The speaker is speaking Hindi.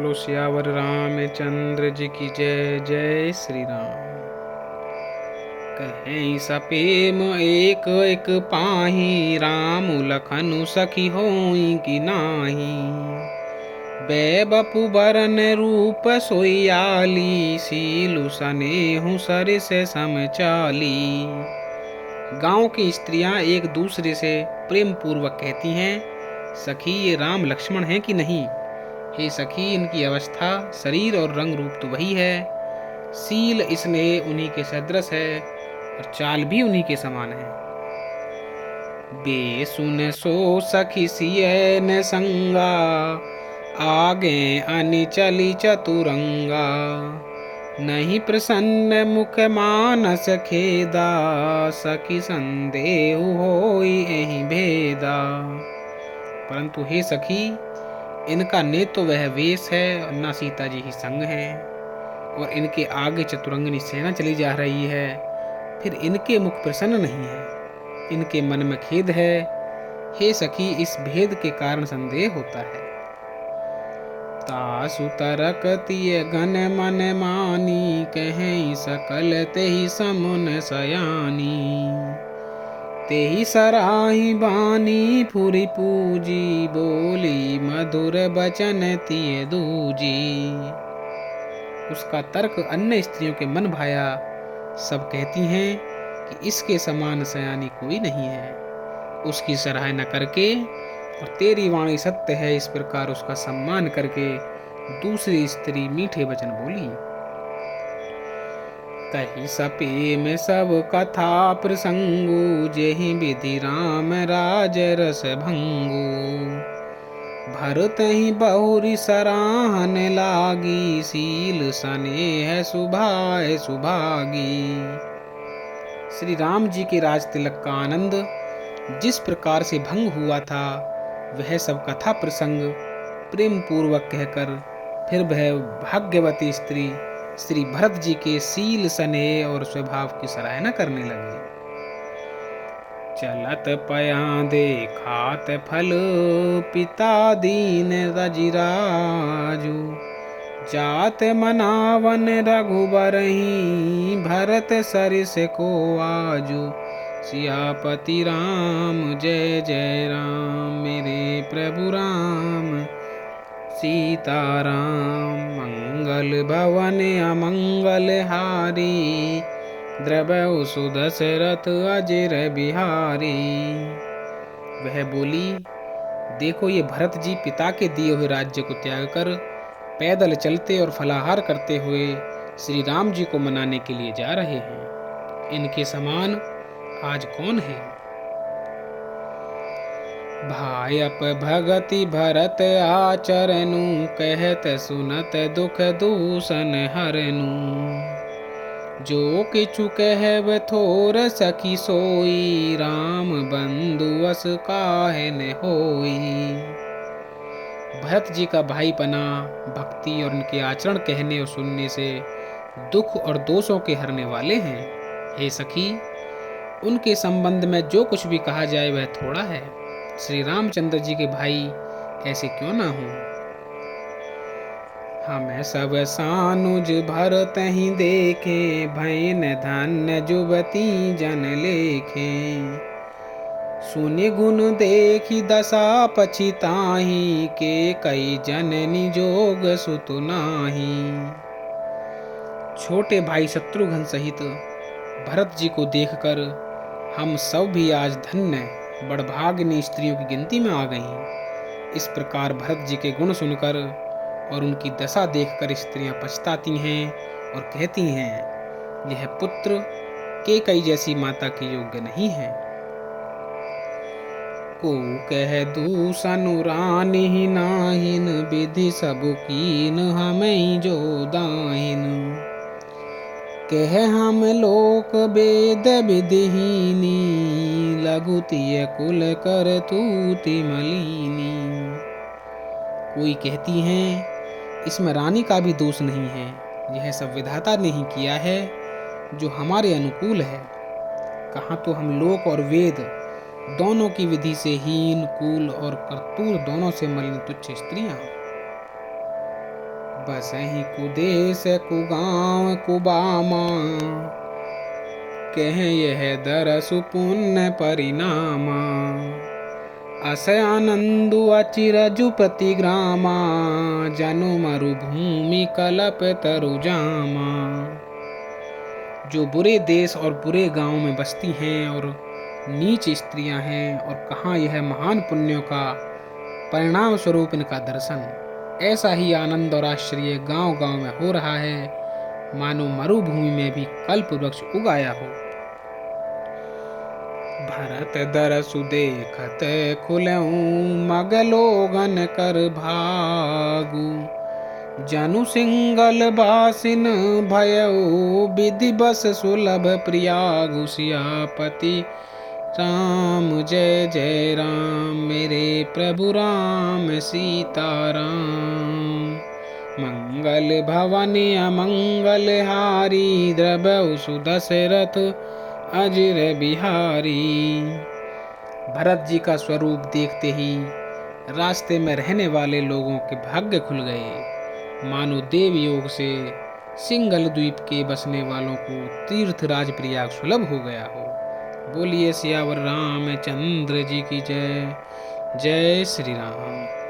बोलो सियावर रामचंद्र जी की जय। जय श्री राम। कहीं सपेम एक एक पाही, राम लखनु सखी होई कि नाही। बै बपु बरन रूप सोयाली, सीलु सनेहु सरिस समचाली। गांव की स्त्रियां एक दूसरे से प्रेम पूर्वक कहती हैं, सखी ये राम लक्ष्मण हैं कि नहीं। हे सखी, इनकी अवस्था, शरीर और रंग रूप तो वही है, सील स्नेह उन्हीं के सदृश है और चाल भी उन्हीं के समान है। बे सुन सो सखी सिय न संगा, आगे अनि चली चतुरंगा। नहीं प्रसन्न मुख मानस खेदा, सखी संदेह होई एहि भेदा। परंतु हे सखी, इनका न तो वह वेश है और न सीता जी ही संग है, और इनके आगे चतुरंगनी सेना चली जा रही है, फिर इनके मुख प्रसन्न नहीं है, इनके मन में खेद है। हे सखी, इस भेद के कारण संदेह होता है। तासु तरकतिय गन मन मानी, कहें सकल तेहि समुन सयानी। तेहि सराही बानी फुरि पूजी, बोली मधुर बचन तिय दूजी। उसका तर्क अन्य स्त्रियों के मन भाया। सब कहती हैं कि इसके समान सयानी कोई नहीं है। उसकी सराहना करके और तेरी वाणी सत्य है, इस प्रकार उसका सम्मान करके दूसरी स्त्री मीठे वचन बोली। तहि सपे में सब कथा प्रसंगु, जेहि विधि राम राज रस भंगु। भरत ही बहुरी सराहन लागी, सील सनेह सुभाए सुभागी। श्री राम जी के राज तिलक का आनंद जिस प्रकार से भंग हुआ था, वह सब कथा प्रसंग प्रेम पूर्वक कहकर फिर वह भाग्यवती स्त्री श्री भरत जी के सील स्नेह और स्वभाव की सराहना करने लगी। चलत पया देखात फल, पिता दीन रजिराजु। जात मनावन रघुबरहि, भरत सरिस को आजु। सियापति राम जय जय राम, मेरे प्रभु राम सीताराम। मंगल भवन अमंगल हारी, द्रवहु सुदशरथ अजर बिहारी। वह बोली, देखो ये भरत जी पिता के दिए हुए राज्य को त्याग कर पैदल चलते और फलाहार करते हुए श्री राम जी को मनाने के लिए जा रहे हैं। इनके समान आज कौन है। भाई अप भगति भरत आचरनु, कहत सुनत दुख दूषण हरनु। जो किछु कहब थोर सखी सोई, राम बंधु अस काहे न होई। भरत जी का भाईपना, भक्ति और उनके आचरण कहने और सुनने से दुख और दोषों के हरने वाले हैं। हे सखी, उनके संबंध में जो कुछ भी कहा जाए वह थोड़ा है। श्री रामचंद्र जी के भाई ऐसे क्यों ना हो। हमें सब सानुज भरत ही देखे, भैन धन्य जुबती जन लेखे। सुनि गुण देखी दशा पछिताही, के कई जननी जोग सुत नाही। छोटे भाई शत्रुघ्न सहित भरत जी को देखकर हम सब भी आज धन्य बड़भाग्यनी स्त्रियों की गिनती में आ गईं। इस प्रकार भरत जी के गुण सुनकर और उनकी दशा देखकर स्त्रियां पछताती हैं और कहती हैं, यह पुत्र के कई जैसी माता के योग्य नहीं है। को कह दूसनु रानी नाहिन, विधि सब कीन हमें जो दाहिन। कह हम लोक वेद विधिहीनी, लघुतिय कुल कर तूति मलिनी। कोई कहती हैं, इसमें रानी का भी दोष नहीं है, यह सब विधाता ने ही किया है जो हमारे अनुकूल है। कहाँ तो हम लोक और वेद दोनों की विधि से हीन, कुल और करतूत दोनों से मलिन तुच्छ स्त्रियां। बसहि कुदेश कुगांव कुबामा, कह यह दरसु पुण्य परिणामा। अस आनंदु अचिरजु प्रतिग्रामा, जनु मरुभूमि कलप तरु जामा। जो बुरे देश और बुरे गांव में बसती हैं और नीच स्त्रियां हैं, और कहाँ यह महान पुण्यों का परिणाम स्वरूप इनका दर्शन। ऐसा ही आनंद और आश्चर्य गांव गांव में हो रहा है, मानो मरुभूमि में भी कल्प वृक्ष उगाया हो। भरत दरसु देखत खुलऊं, मग लोगन कर भागु। जनु सिंगल बासिन भयऊ, विधि बस सुलभ प्रियागु। सियापति राम जय जय राम, मेरे प्रभु राम सीताराम। मंगल भवन अमंगल हारी, द्रवहु सुदशरथ अजिर बिहारी। भरत जी का स्वरूप देखते ही रास्ते में रहने वाले लोगों के भाग्य खुल गए, मानो देव योग से सिंगल द्वीप के बसने वालों को तीर्थराज प्रयाग सुलभ हो गया हो। बोलिए सियावर रामचंद्र जी की जय। जय श्री राम।